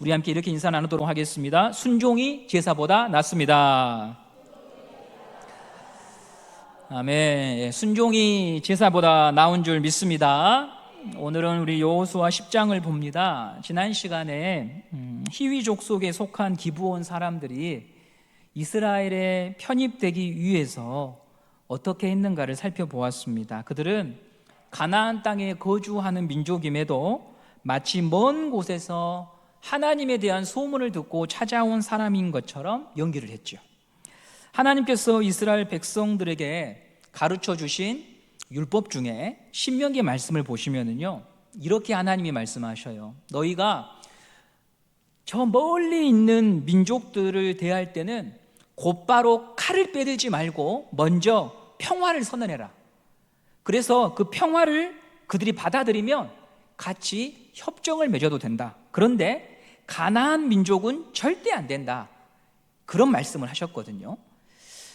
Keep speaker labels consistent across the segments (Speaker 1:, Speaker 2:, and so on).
Speaker 1: 우리 함께 이렇게 인사 나누도록 하겠습니다. 순종이 제사보다 낫습니다. 아멘. 순종이 제사보다 나은 줄 믿습니다. 오늘은 우리 여호수아 10장을 봅니다. 지난 시간에 히위족 속에 속한 기브온 사람들이 이스라엘에 편입되기 위해서 어떻게 했는가를 살펴보았습니다. 그들은 가나안 땅에 거주하는 민족임에도 마치 먼 곳에서 하나님에 대한 소문을 듣고 찾아온 사람인 것처럼 연기를 했죠. 하나님께서 이스라엘 백성들에게 가르쳐 주신 율법 중에 신명기 말씀을 보시면은요, 이렇게 하나님이 말씀하셔요. 너희가 저 멀리 있는 민족들을 대할 때는 곧바로 칼을 빼들지 말고 먼저 평화를 선언해라. 그래서 그 평화를 그들이 받아들이면 같이 협정을 맺어도 된다. 그런데 가나안 민족은 절대 안 된다. 그런 말씀을 하셨거든요.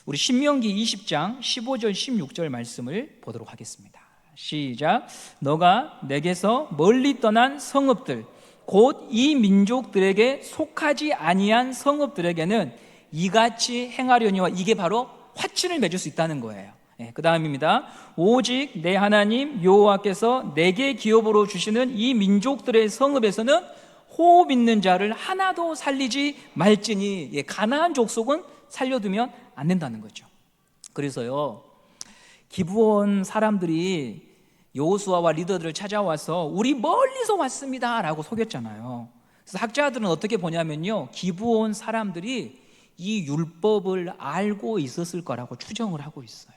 Speaker 1: 우리 신명기 20장 15절 16절 말씀을 보도록 하겠습니다. 시작. 너가 내게서 멀리 떠난 성읍들 곧 이 민족들에게 속하지 아니한 성읍들에게는 이같이 행하려니와, 이게 바로 화친을 맺을 수 있다는 거예요. 그 다음입니다. 오직 내 하나님 여호와께서 내게 기업으로 주시는 이 민족들의 성읍에서는 호흡 있는 자를 하나도 살리지 말지니, 가나안 족속은 살려두면 안 된다는 거죠. 그래서요, 기브온 사람들이 여호수아와 리더들을 찾아와서 우리 멀리서 왔습니다 라고 속였잖아요. 그래서 학자들은 어떻게 보냐면요, 기브온 사람들이 이 율법을 알고 있었을 거라고 추정을 하고 있어요.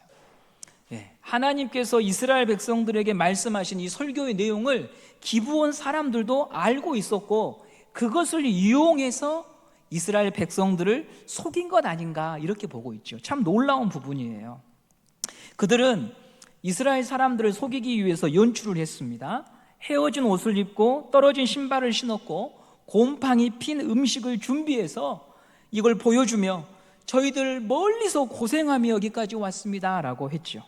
Speaker 1: 하나님께서 이스라엘 백성들에게 말씀하신 이 설교의 내용을 기브온 사람들도 알고 있었고, 그것을 이용해서 이스라엘 백성들을 속인 것 아닌가, 이렇게 보고 있죠. 참 놀라운 부분이에요. 그들은 이스라엘 사람들을 속이기 위해서 연출을 했습니다. 헤어진 옷을 입고 떨어진 신발을 신었고 곰팡이 핀 음식을 준비해서 이걸 보여주며 저희들 멀리서 고생하며 여기까지 왔습니다 라고 했죠.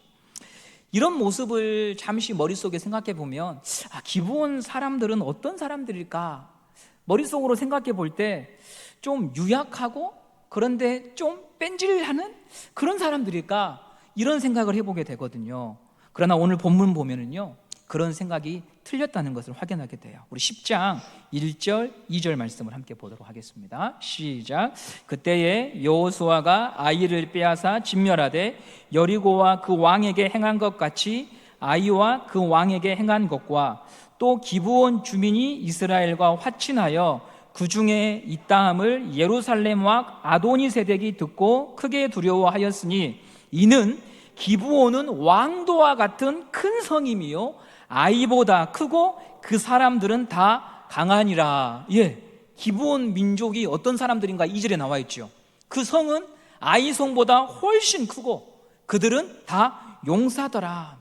Speaker 1: 이런 모습을 잠시 머릿속에 생각해 보면, 기브온 사람들은 어떤 사람들일까? 머릿속으로 생각해 볼 때 좀 유약하고 그런데 좀 뺀질하는 그런 사람들일까? 이런 생각을 해보게 되거든요. 그러나 오늘 본문 보면은요, 그런 생각이 틀렸다는 것을 확인하게 돼요. 우리 10장 1절 2절 말씀을 함께 보도록 하겠습니다. 시작. 그때에 여호수아가 아이를 빼앗아 진멸하되 여리고와 그 왕에게 행한 것 같이 아이와 그 왕에게 행한 것과 또 기브온 주민이 이스라엘과 화친하여 그 중에 있다함을 예루살렘 왕 아도니세덱이 듣고 크게 두려워하였으니, 이는 기브온은 왕도와 같은 큰 성임이요 아이보다 크고 그 사람들은 다 강하니라. 기브온 민족이 어떤 사람들인가 2절에 나와 있죠. 그 성은 아이 성보다 훨씬 크고 그들은 다 용사더라.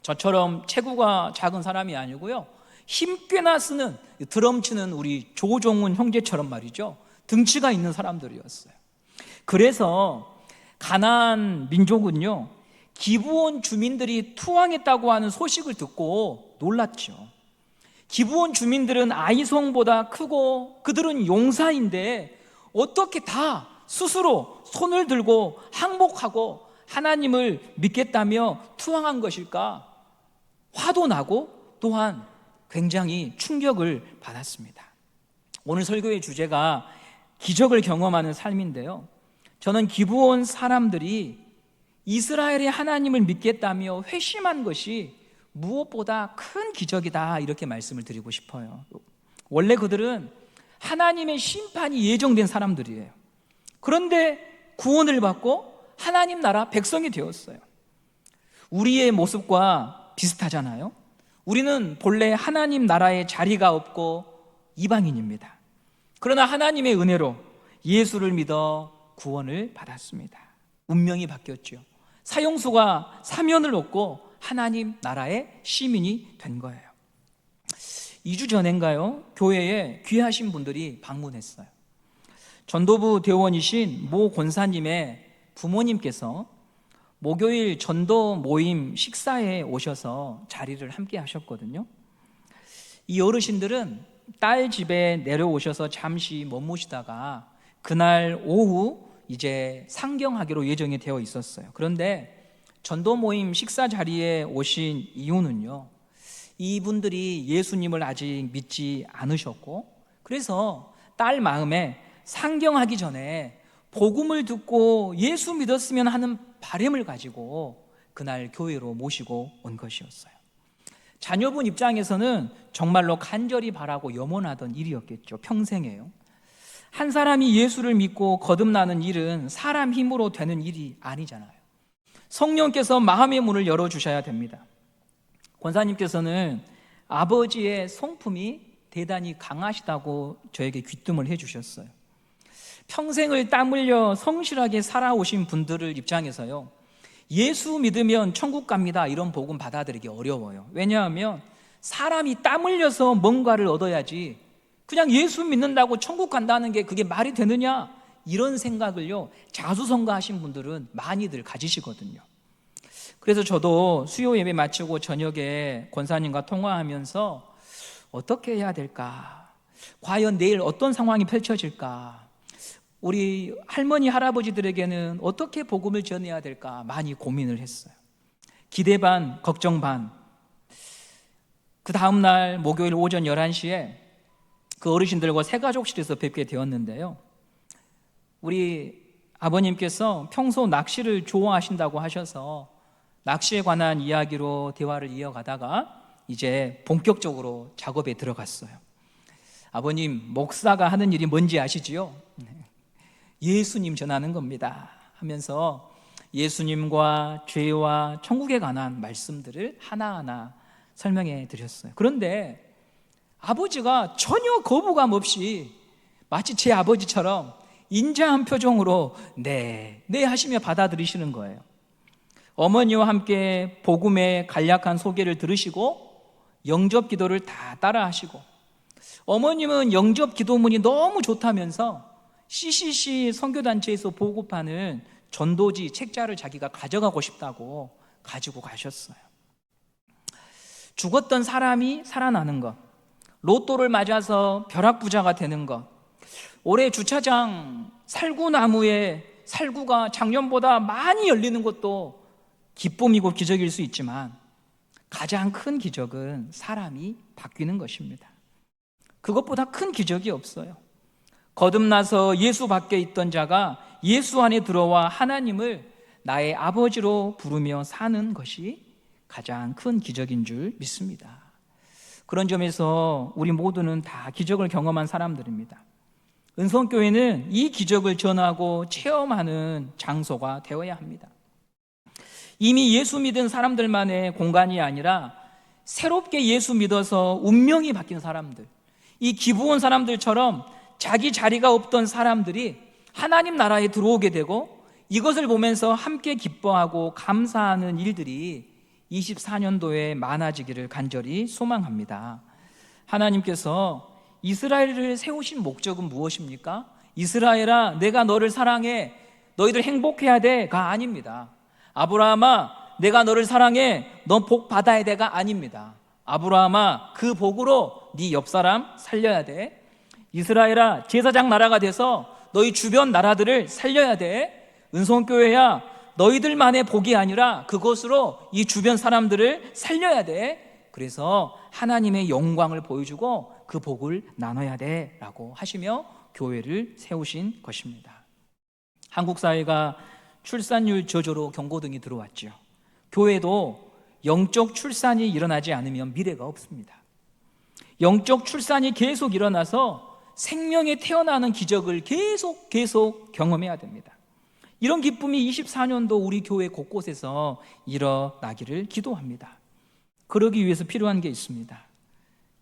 Speaker 1: 저처럼 체구가 작은 사람이 아니고요, 힘 꽤나 쓰는, 드럼 치는 우리 조종훈 형제처럼 말이죠, 등치가 있는 사람들이었어요. 그래서 가나안 민족은요, 기브온 주민들이 투항했다고 하는 소식을 듣고 놀랐죠. 기브온 주민들은 아이성보다 크고 그들은 용사인데 어떻게 다 스스로 손을 들고 항복하고 하나님을 믿겠다며 투항한 것일까? 화도 나고 또한 굉장히 충격을 받았습니다. 오늘 설교의 주제가 기적을 경험하는 삶인데요, 저는 기브온 사람들이 이스라엘의 하나님을 믿겠다며 회심한 것이 무엇보다 큰 기적이다, 이렇게 말씀을 드리고 싶어요. 원래 그들은 하나님의 심판이 예정된 사람들이에요. 그런데 구원을 받고 하나님 나라 백성이 되었어요. 우리의 모습과 비슷하잖아요. 우리는 본래 하나님 나라에 자리가 없고 이방인입니다. 그러나 하나님의 은혜로 예수를 믿어 구원을 받았습니다. 운명이 바뀌었죠. 사형수가 사면을 얻고 하나님 나라의 시민이 된 거예요. 2주 전인가요, 교회에 귀하신 분들이 방문했어요. 전도부 대원이신 모 권사님의 부모님께서 목요일 전도 모임 식사에 오셔서 자리를 함께 하셨거든요. 이 어르신들은 딸 집에 내려오셔서 잠시 머무시다가 그날 오후 이제 상경하기로 예정이 되어 있었어요. 그런데 전도 모임 식사 자리에 오신 이유는요, 이분들이 예수님을 아직 믿지 않으셨고, 그래서 딸 마음에 상경하기 전에 복음을 듣고 예수 믿었으면 하는 바람을 가지고 그날 교회로 모시고 온 것이었어요. 자녀분 입장에서는 정말로 간절히 바라고 염원하던 일이었겠죠. 평생에요. 한 사람이 예수를 믿고 거듭나는 일은 사람 힘으로 되는 일이 아니잖아요. 성령께서 마음의 문을 열어주셔야 됩니다. 권사님께서는 아버지의 성품이 대단히 강하시다고 저에게 귀뜸을 해주셨어요. 평생을 땀 흘려 성실하게 살아오신 분들을 입장에서요, 예수 믿으면 천국 갑니다 이런 복음 받아들이기 어려워요. 왜냐하면 사람이 땀 흘려서 뭔가를 얻어야지 그냥 예수 믿는다고 천국 간다는 게 그게 말이 되느냐, 이런 생각을요 자수성가하신 분들은 많이들 가지시거든요. 그래서 저도 수요 예배 마치고 저녁에 권사님과 통화하면서 어떻게 해야 될까, 과연 내일 어떤 상황이 펼쳐질까, 우리 할머니 할아버지들에게는 어떻게 복음을 전해야 될까 많이 고민을 했어요. 기대 반 걱정 반. 그 다음날 목요일 오전 11시에 그 어르신들과 새가족실에서 뵙게 되었는데요, 우리 아버님께서 평소 낚시를 좋아하신다고 하셔서 낚시에 관한 이야기로 대화를 이어가다가 이제 본격적으로 작업에 들어갔어요. 아버님, 목사가 하는 일이 뭔지 아시지요? 예수님 전하는 겁니다 하면서 예수님과 죄와 천국에 관한 말씀들을 하나하나 설명해 드렸어요. 그런데 아버지가 전혀 거부감 없이 마치 제 아버지처럼 인자한 표정으로 네 하시며 받아들이시는 거예요. 어머니와 함께 복음의 간략한 소개를 들으시고 영접 기도를 다 따라 하시고, 어머님은 영접 기도문이 너무 좋다면서 CCC 선교단체에서 보급하는 전도지 책자를 자기가 가져가고 싶다고 가지고 가셨어요. 죽었던 사람이 살아나는 것, 로또를 맞아서 벼락부자가 되는 것, 올해 주차장 살구나무에 살구가 작년보다 많이 열리는 것도 기쁨이고 기적일 수 있지만 가장 큰 기적은 사람이 바뀌는 것입니다. 그것보다 큰 기적이 없어요. 거듭나서 예수 밖에 있던 자가 예수 안에 들어와 하나님을 나의 아버지로 부르며 사는 것이 가장 큰 기적인 줄 믿습니다. 그런 점에서 우리 모두는 다 기적을 경험한 사람들입니다. 은성교회는 이 기적을 전하고 체험하는 장소가 되어야 합니다. 이미 예수 믿은 사람들만의 공간이 아니라 새롭게 예수 믿어서 운명이 바뀐 사람들, 이 기부원 사람들처럼 자기 자리가 없던 사람들이 하나님 나라에 들어오게 되고 이것을 보면서 함께 기뻐하고 감사하는 일들이 24년도에 많아지기를 간절히 소망합니다. 하나님께서 이스라엘을 세우신 목적은 무엇입니까? 이스라엘아, 내가 너를 사랑해, 너희들 행복해야 돼가 아닙니다. 아브라함아, 내가 너를 사랑해, 너 복 받아야 돼가 아닙니다. 아브라함아, 그 복으로 네 옆사람 살려야 돼. 이스라엘아, 제사장 나라가 돼서 너희 주변 나라들을 살려야 돼. 은성교회야, 너희들만의 복이 아니라 그것으로 이 주변 사람들을 살려야 돼. 그래서 하나님의 영광을 보여주고 그 복을 나눠야 돼 라고 하시며 교회를 세우신 것입니다. 한국 사회가 출산율 저조로 경고등이 들어왔죠. 교회도 영적 출산이 일어나지 않으면 미래가 없습니다. 영적 출산이 계속 일어나서 생명에 태어나는 기적을 계속 경험해야 됩니다. 이런 기쁨이 24년도 우리 교회 곳곳에서 일어나기를 기도합니다. 그러기 위해서 필요한 게 있습니다.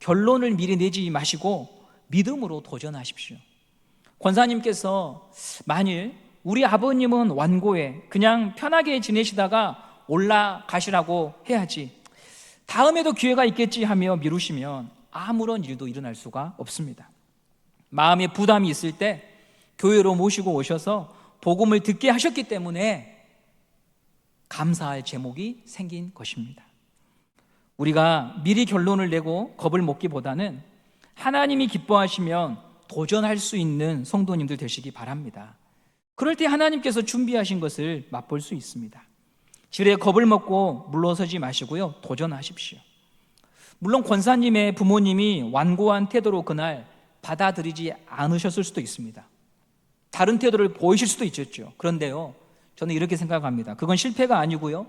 Speaker 1: 결론을 미리 내지 마시고 믿음으로 도전하십시오. 권사님께서 만일 우리 아버님은 완고해 그냥 편하게 지내시다가 올라가시라고 해야지, 다음에도 기회가 있겠지 하며 미루시면 아무런 일도 일어날 수가 없습니다. 마음에 부담이 있을 때 교회로 모시고 오셔서 복음을 듣게 하셨기 때문에 감사할 제목이 생긴 것입니다. 우리가 미리 결론을 내고 겁을 먹기보다는 하나님이 기뻐하시면 도전할 수 있는 성도님들 되시기 바랍니다. 그럴 때 하나님께서 준비하신 것을 맛볼 수 있습니다. 지레 겁을 먹고 물러서지 마시고요, 도전하십시오. 물론 권사님의 부모님이 완고한 태도로 그날 받아들이지 않으셨을 수도 있습니다. 다른 태도를 보이실 수도 있겠죠. 그런데요, 저는 이렇게 생각합니다. 그건 실패가 아니고요,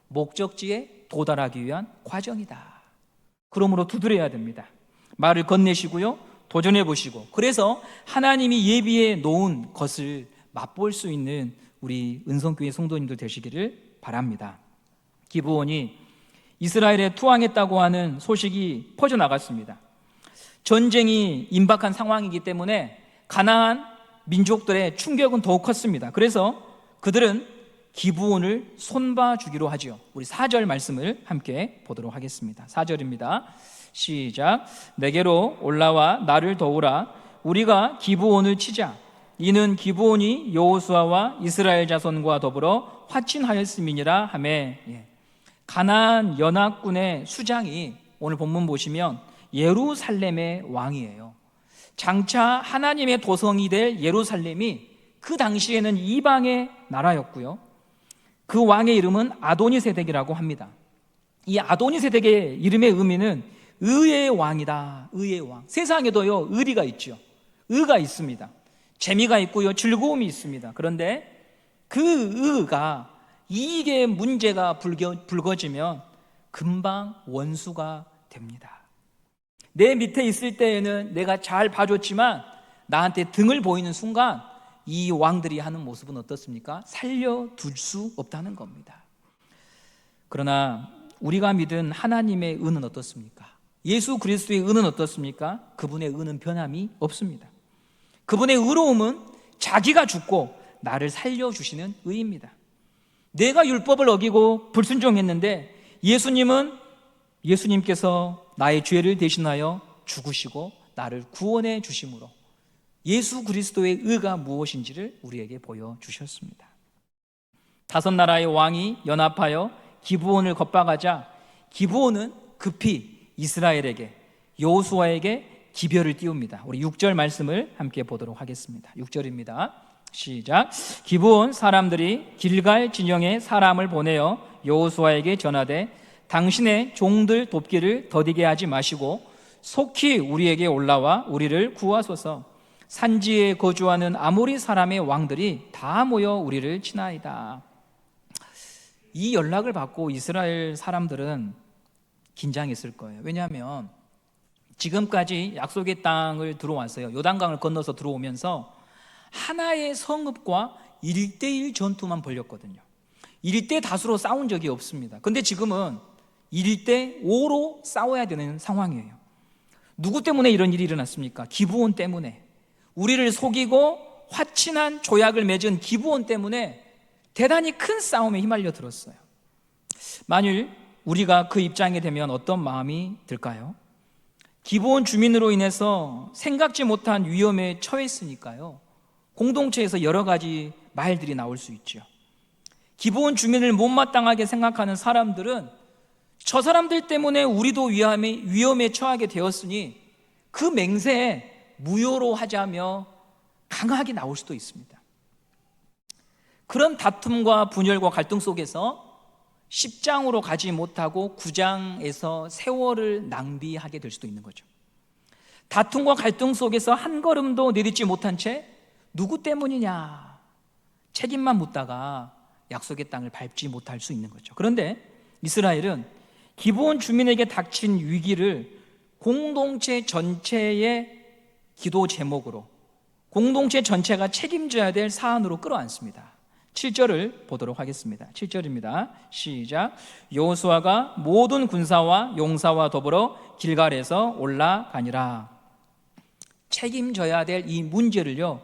Speaker 1: 목적지에 도달하기 위한 과정이다. 그러므로 두드려야 됩니다. 말을 건네시고요, 도전해 보시고, 그래서 하나님이 예비해 놓은 것을 맛볼 수 있는 우리 은성교회 성도님들 되시기를 바랍니다. 기브온이 이스라엘에 투항했다고 하는 소식이 퍼져나갔습니다. 전쟁이 임박한 상황이기 때문에 가나안 민족들의 충격은 더욱 컸습니다. 그래서 그들은 기브온을 손봐주기로 하죠. 우리 4절 말씀을 함께 보도록 하겠습니다. 4절입니다. 시작. 내게로 올라와 나를 도우라. 우리가 기브온을 치자. 이는 기브온이 여호수아와 이스라엘 자손과 더불어 화친하였음이니라 하매. 가나안 연합군의 수장이 오늘 본문 보시면 예루살렘의 왕이에요. 장차 하나님의 도성이 될 예루살렘이 그 당시에는 이방의 나라였고요, 그 왕의 이름은 아도니세덱이라고 합니다. 이 아도니세덱의 이름의 의미는 의의 왕이다. 의의 왕. 세상에도요, 의리가 있죠. 의가 있습니다. 재미가 있고요, 즐거움이 있습니다. 그런데 그 의가 이익의 문제가 불거지면 금방 원수가 됩니다. 내 밑에 있을 때에는 내가 잘 봐줬지만 나한테 등을 보이는 순간 이 왕들이 하는 모습은 어떻습니까? 살려둘 수 없다는 겁니다. 그러나 우리가 믿은 하나님의 은은 어떻습니까? 예수 그리스도의 은은 어떻습니까? 그분의 은은 변함이 없습니다. 그분의 의로움은 자기가 죽고 나를 살려주시는 의입니다. 내가 율법을 어기고 불순종했는데 예수님께서 나의 죄를 대신하여 죽으시고 나를 구원해 주심으로 예수 그리스도의 의가 무엇인지를 우리에게 보여주셨습니다. 5나라의 왕이 연합하여 기브온을 겁박하자 기브온은 급히 이스라엘에게, 여호수아에게 기별을 띄웁니다. 우리 6절 말씀을 함께 보도록 하겠습니다. 6절입니다. 시작. 기브온 사람들이 길갈 진영에 사람을 보내어 여호수아에게 전하되 당신의 종들 돕기를 더디게 하지 마시고 속히 우리에게 올라와 우리를 구하소서. 산지에 거주하는 아모리 사람의 왕들이 다 모여 우리를 치나이다. 이 연락을 받고 이스라엘 사람들은 긴장했을 거예요. 왜냐하면 지금까지 약속의 땅을 들어왔어요. 요단강을 건너서 들어오면서 하나의 성읍과 1대1 전투만 벌였거든요. 1대 다수로 싸운 적이 없습니다. 근데 지금은 1대5로 싸워야 되는 상황이에요. 누구 때문에 이런 일이 일어났습니까? 기브온 때문에. 우리를 속이고 화친한 조약을 맺은 기브온 때문에 대단히 큰 싸움에 휘말려 들었어요. 만일 우리가 그 입장이 되면 어떤 마음이 들까요? 기브온 주민으로 인해서 생각지 못한 위험에 처했으니까요, 공동체에서 여러 가지 말들이 나올 수 있죠. 기브온 주민을 못마땅하게 생각하는 사람들은 저 사람들 때문에 우리도 위험에 처하게 되었으니 그 맹세에 무효로 하자며 강하게 나올 수도 있습니다. 그런 다툼과 분열과 갈등 속에서 10장으로 가지 못하고 9장에서 세월을 낭비하게 될 수도 있는 거죠. 다툼과 갈등 속에서 한 걸음도 내딛지 못한 채 누구 때문이냐 책임만 묻다가 약속의 땅을 밟지 못할 수 있는 거죠. 그런데 이스라엘은 기브온 주민에게 닥친 위기를 공동체 전체의 기도 제목으로, 공동체 전체가 책임져야 될 사안으로 끌어안습니다. 7절을 보도록 하겠습니다. 7절입니다. 시작. 여호수아가 모든 군사와 용사와 더불어 길갈에서 올라가니라. 책임져야 될 이 문제를요,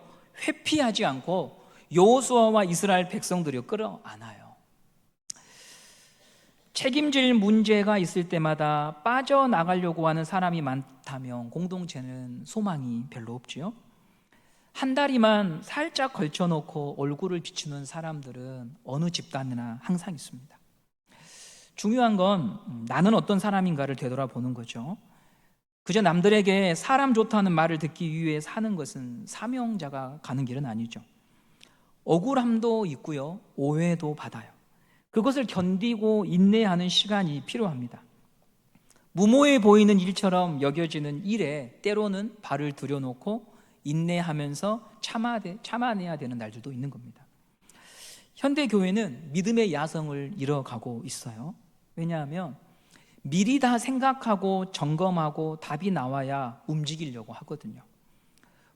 Speaker 1: 회피하지 않고 여호수아와 이스라엘 백성들이 끌어안아요. 책임질 문제가 있을 때마다 빠져나가려고 하는 사람이 많다면 공동체는 소망이 별로 없지요. 한 다리만 살짝 걸쳐놓고 얼굴을 비추는 사람들은 어느 집단이나 항상 있습니다. 중요한 건 나는 어떤 사람인가를 되돌아보는 거죠. 그저 남들에게 사람 좋다는 말을 듣기 위해 사는 것은 사명자가 가는 길은 아니죠. 억울함도 있고요, 오해도 받아요. 그것을 견디고 인내하는 시간이 필요합니다. 무모해 보이는 일처럼 여겨지는 일에 때로는 발을 들여놓고 인내하면서 참아내야 되는 날들도 있는 겁니다. 현대 교회는 믿음의 야성을 잃어가고 있어요. 왜냐하면 미리 다 생각하고 점검하고 답이 나와야 움직이려고 하거든요.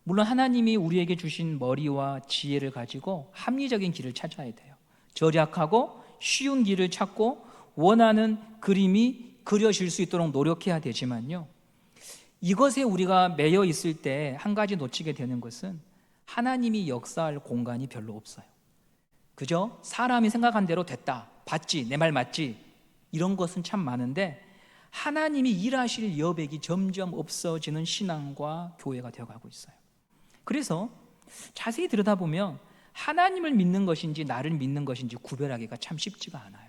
Speaker 1: 물론 하나님이 우리에게 주신 머리와 지혜를 가지고 합리적인 길을 찾아야 돼요. 절약하고 쉬운 길을 찾고 원하는 그림이 그려질 수 있도록 노력해야 되지만요, 이것에 우리가 매여 있을 때 한 가지 놓치게 되는 것은 하나님이 역사할 공간이 별로 없어요. 그저 사람이 생각한 대로 됐다, 봤지, 내 말 맞지, 이런 것은 참 많은데 하나님이 일하실 여백이 점점 없어지는 신앙과 교회가 되어가고 있어요. 그래서 자세히 들여다보면 하나님을 믿는 것인지 나를 믿는 것인지 구별하기가 참 쉽지가 않아요.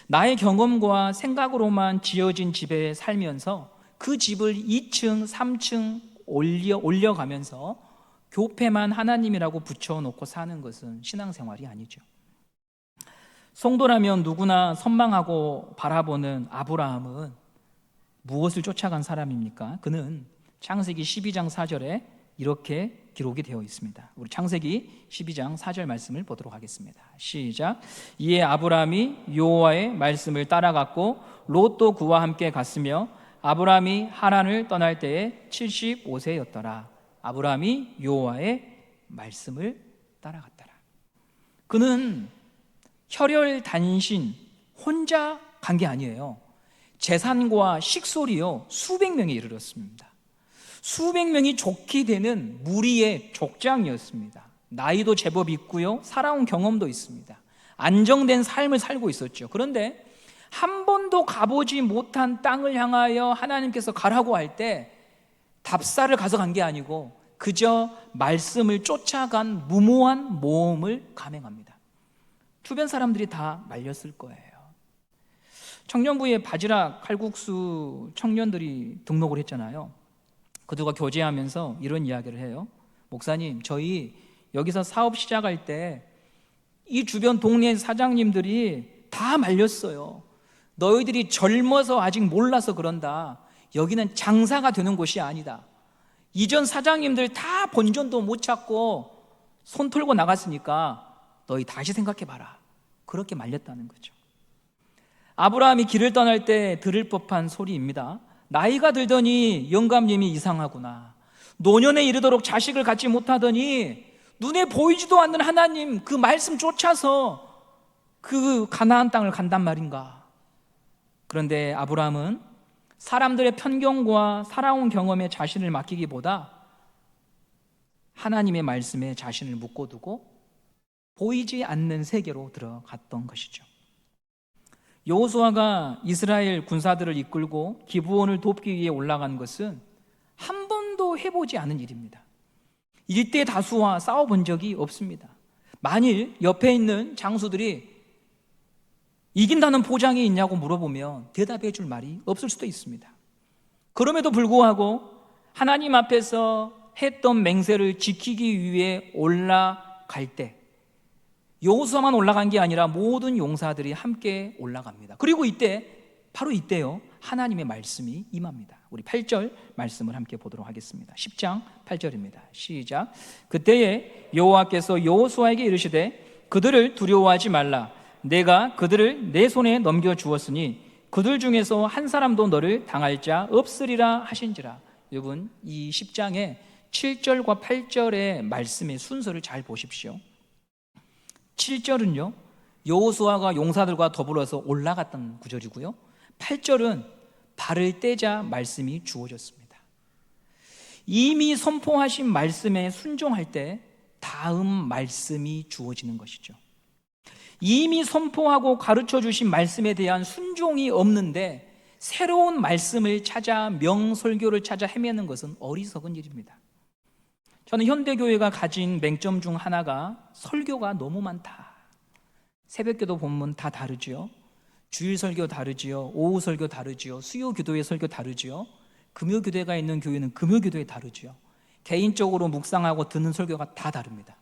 Speaker 1: 나의 경험과 생각으로만 지어진 집에 살면서 그 집을 2층, 3층 올려가면서 교패만 하나님이라고 붙여놓고 사는 것은 신앙생활이 아니죠. 성도라면 누구나 선망하고 바라보는 아브라함은 무엇을 쫓아간 사람입니까? 그는 창세기 12장 4절에 이렇게 기록이 되어 있습니다. 우리 창세기 12장 4절 말씀을 보도록 하겠습니다. 시작. 이에 아브라함이 여호와의 말씀을 따라갔고 롯도 그와 함께 갔으며 아브라함이 하란을 떠날 때에 75세였더라. 아브라함이 여호와의 말씀을 따라갔더라. 그는 혈혈단신 혼자 간 게 아니에요. 재산과 식솔이요 수백 명에 이르렀습니다. 수백 명이 족히 되는 무리의 족장이었습니다. 나이도 제법 있고요, 살아온 경험도 있습니다. 안정된 삶을 살고 있었죠. 그런데 한 번도 가보지 못한 땅을 향하여 하나님께서 가라고 할 때 답사를 가져간 게 아니고 그저 말씀을 쫓아간 무모한 모험을 감행합니다. 주변 사람들이 다 말렸을 거예요. 청년부에 바지락 칼국수 청년들이 등록을 했잖아요. 그들과 교제하면서 이런 이야기를 해요. 목사님, 저희 여기서 사업 시작할 때 이 주변 동네 사장님들이 다 말렸어요. 너희들이 젊어서 아직 몰라서 그런다. 여기는 장사가 되는 곳이 아니다. 이전 사장님들 다 본전도 못 찾고 손 털고 나갔으니까 너희 다시 생각해봐라. 그렇게 말렸다는 거죠. 아브라함이 길을 떠날 때 들을 법한 소리입니다. 나이가 들더니 영감님이 이상하구나. 노년에 이르도록 자식을 갖지 못하더니 눈에 보이지도 않는 하나님 그 말씀 쫓아서 그 가나안 땅을 간단 말인가. 그런데 아브라함은 사람들의 편견과 살아온 경험에 자신을 맡기기보다 하나님의 말씀에 자신을 묶어두고 보이지 않는 세계로 들어갔던 것이죠. 여호수아가 이스라엘 군사들을 이끌고 기브온을 돕기 위해 올라간 것은 한 번도 해보지 않은 일입니다. 일대 다수와 싸워본 적이 없습니다. 만일 옆에 있는 장수들이 이긴다는 보장이 있냐고 물어보면 대답해 줄 말이 없을 수도 있습니다. 그럼에도 불구하고 하나님 앞에서 했던 맹세를 지키기 위해 올라갈 때 여호수아만 올라간 게 아니라 모든 용사들이 함께 올라갑니다. 그리고 바로 이때요, 하나님의 말씀이 임합니다. 우리 8절 말씀을 함께 보도록 하겠습니다. 10장 8절입니다. 시작. 그때에 여호와께서 여호수아에게 이르시되 그들을 두려워하지 말라. 내가 그들을 내 손에 넘겨주었으니 그들 중에서 한 사람도 너를 당할 자 없으리라 하신지라. 여러분, 이 10장의 7절과 8절의 말씀의 순서를 잘 보십시오. 7절은요, 여호수아가 용사들과 더불어서 올라갔던 구절이고요, 8절은 발을 떼자 말씀이 주어졌습니다. 이미 선포하신 말씀에 순종할 때 다음 말씀이 주어지는 것이죠. 이미 선포하고 가르쳐 주신 말씀에 대한 순종이 없는데 새로운 말씀을 찾아 명설교를 찾아 헤매는 것은 어리석은 일입니다. 저는 현대교회가 가진 맹점 중 하나가 설교가 너무 많다. 새벽기도 본문 다 다르지요. 주일 설교 다르지요. 오후 설교 다르지요. 수요 기도회 설교 다르지요. 금요교대가 있는 교회는 금요교대에 다르죠. 개인적으로 묵상하고 듣는 설교가 다 다릅니다.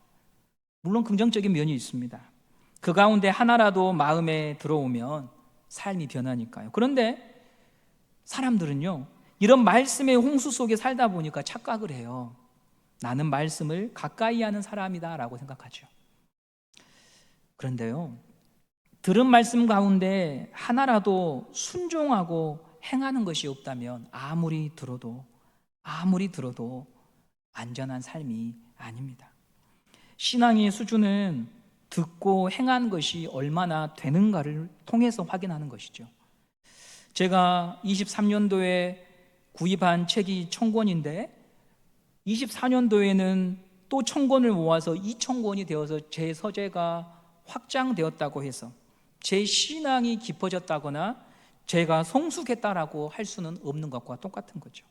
Speaker 1: 물론 긍정적인 면이 있습니다. 그 가운데 하나라도 마음에 들어오면 삶이 변하니까요. 그런데 사람들은요, 이런 말씀의 홍수 속에 살다 보니까 착각을 해요. 나는 말씀을 가까이 하는 사람이다 라고 생각하죠. 그런데요, 들은 말씀 가운데 하나라도 순종하고 행하는 것이 없다면 아무리 들어도 안전한 삶이 아닙니다. 신앙의 수준은 듣고 행한 것이 얼마나 되는가를 통해서 확인하는 것이죠. 제가 23년도에 구입한 책이 1000권인데 24년도에는 또 1000권을 모아서 2000권이 되어서 제 서재가 확장되었다고 해서 제 신앙이 깊어졌다거나 제가 성숙했다라고 할 수는 없는 것과 똑같은 거죠.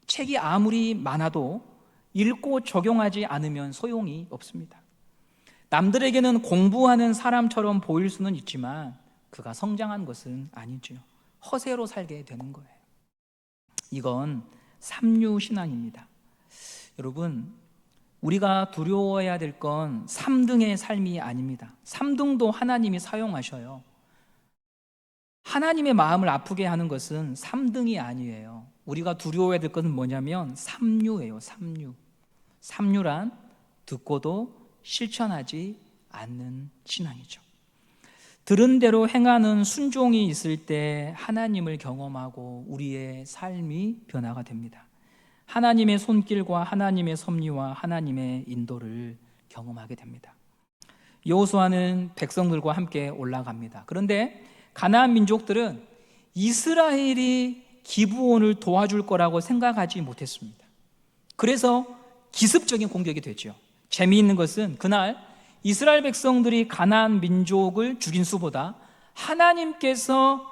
Speaker 1: 책이 아무리 많아도 읽고 적용하지 않으면 소용이 없습니다. 남들에게는 공부하는 사람처럼 보일 수는 있지만 그가 성장한 것은 아니죠. 허세로 살게 되는 거예요. 이건 삼류신앙입니다. 여러분, 우리가 두려워해야 될 건 3등의 삶이 아닙니다. 3등도 하나님이 사용하셔요. 하나님의 마음을 아프게 하는 것은 3등이 아니에요. 우리가 두려워해야 될 것은 뭐냐면 3류예요. 3류. 3류란 듣고도 실천하지 않는 신앙이죠. 들은 대로 행하는 순종이 있을 때 하나님을 경험하고 우리의 삶이 변화가 됩니다. 하나님의 손길과 하나님의 섭리와 하나님의 인도를 경험하게 됩니다. 여호수아는 백성들과 함께 올라갑니다. 그런데 가나안 민족들은 이스라엘이 기브온을 도와줄 거라고 생각하지 못했습니다. 그래서 기습적인 공격이 되죠. 재미있는 것은 그날 이스라엘 백성들이 가나안 민족을 죽인 수보다 하나님께서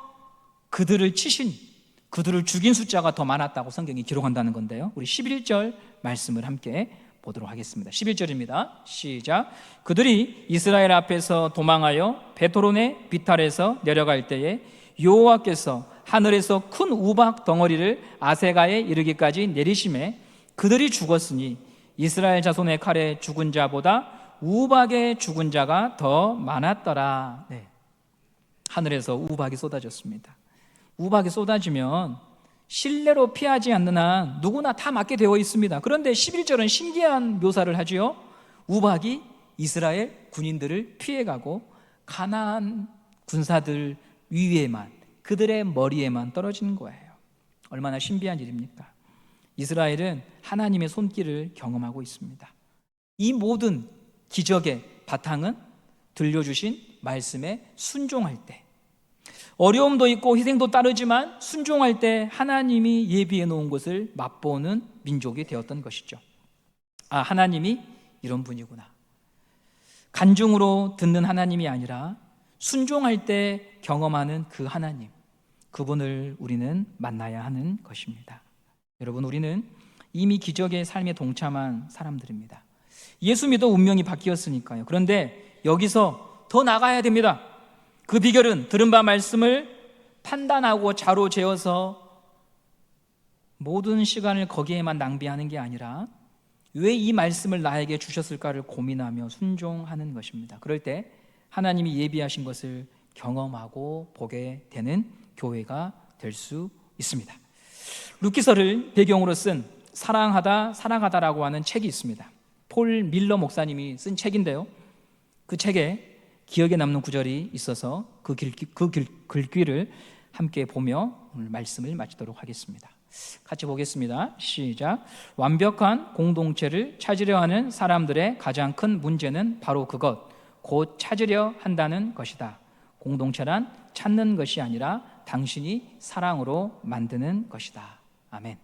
Speaker 1: 그들을 죽인 숫자가 더 많았다고 성경이 기록한다는 건데요. 우리 11절 말씀을 함께 보도록 하겠습니다. 11절입니다. 시작. 그들이 이스라엘 앞에서 도망하여 베토론의 비탈에서 내려갈 때에 여호와께서 하늘에서 큰 우박 덩어리를 아세가에 이르기까지 내리심에 그들이 죽었으니 이스라엘 자손의 칼에 죽은 자보다 우박에 죽은 자가 더 많았더라. 네. 하늘에서 우박이 쏟아졌습니다. 우박이 쏟아지면 실내로 피하지 않는 한 누구나 다 맞게 되어 있습니다. 그런데 11절은 신기한 묘사를 하지요. 우박이 이스라엘 군인들을 피해가고 가나안 군사들 위에만, 그들의 머리에만 떨어지는 거예요. 얼마나 신비한 일입니까? 이스라엘은 하나님의 손길을 경험하고 있습니다. 이 모든 기적의 바탕은 들려주신 말씀에 순종할 때, 어려움도 있고 희생도 따르지만 순종할 때 하나님이 예비해 놓은 것을 맛보는 민족이 되었던 것이죠. 아, 하나님이 이런 분이구나. 간중으로 듣는 하나님이 아니라 순종할 때 경험하는 그 하나님, 그분을 우리는 만나야 하는 것입니다. 여러분, 우리는 이미 기적의 삶에 동참한 사람들입니다. 예수 믿어 운명이 바뀌었으니까요. 그런데 여기서 더 나가야 됩니다. 그 비결은 들은 바 말씀을 판단하고 자로 재어서 모든 시간을 거기에만 낭비하는 게 아니라 왜 이 말씀을 나에게 주셨을까를 고민하며 순종하는 것입니다. 그럴 때 하나님이 예비하신 것을 경험하고 보게 되는 교회가 될 수 있습니다. 루키서를 배경으로 쓴 사랑하다 사랑하다라고 하는 책이 있습니다. 폴 밀러 목사님이 쓴 책인데요, 그 책에 기억에 남는 구절이 있어서 그 글귀를 함께 보며 오늘 말씀을 마치도록 하겠습니다. 같이 보겠습니다. 시작. 완벽한 공동체를 찾으려 하는 사람들의 가장 큰 문제는 바로 그것, 곧 찾으려 한다는 것이다. 공동체란 찾는 것이 아니라 당신이 사랑으로 만드는 것이다. 아멘.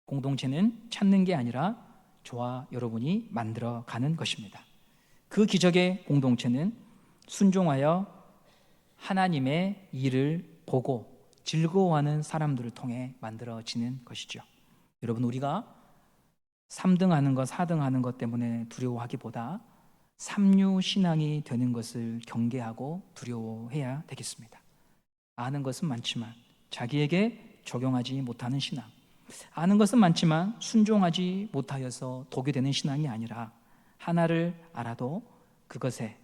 Speaker 1: 공동체는 찾는 게 아니라 저와 여러분이 만들어가는 것입니다. 그 기적의 공동체는 순종하여 하나님의 일을 보고 즐거워하는 사람들을 통해 만들어지는 것이죠. 여러분, 우리가 3등 하는 것, 4등 하는 것 때문에 두려워하기보다 3류 신앙이 되는 것을 경계하고 두려워해야 되겠습니다. 아는 것은 많지만 자기에게 적용하지 못하는 신앙, 아는 것은 많지만 순종하지 못하여서 독이 되는 신앙이 아니라 하나를 알아도 그것에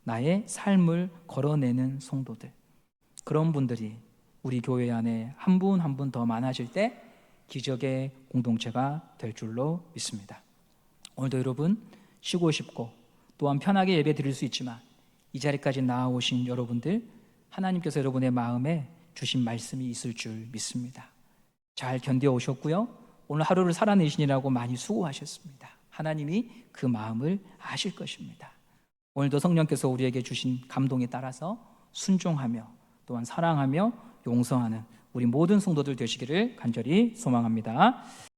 Speaker 1: 나의 삶을 걸어내는 성도들, 그런 분들이 우리 교회 안에 한 분 한 분 더 많아질 때 기적의 공동체가 될 줄로 믿습니다. 오늘도 여러분 쉬고 싶고 또한 편하게 예배 드릴 수 있지만 이 자리까지 나아오신 여러분들, 하나님께서 여러분의 마음에 주신 말씀이 있을 줄 믿습니다. 잘 견뎌오셨고요, 오늘 하루를 살아내시느라고 많이 수고하셨습니다. 하나님이 그 마음을 아실 것입니다. 오늘도 성령께서 우리에게 주신 감동에 따라서 순종하며 또한 사랑하며 용서하는 우리 모든 성도들 되시기를 간절히 소망합니다.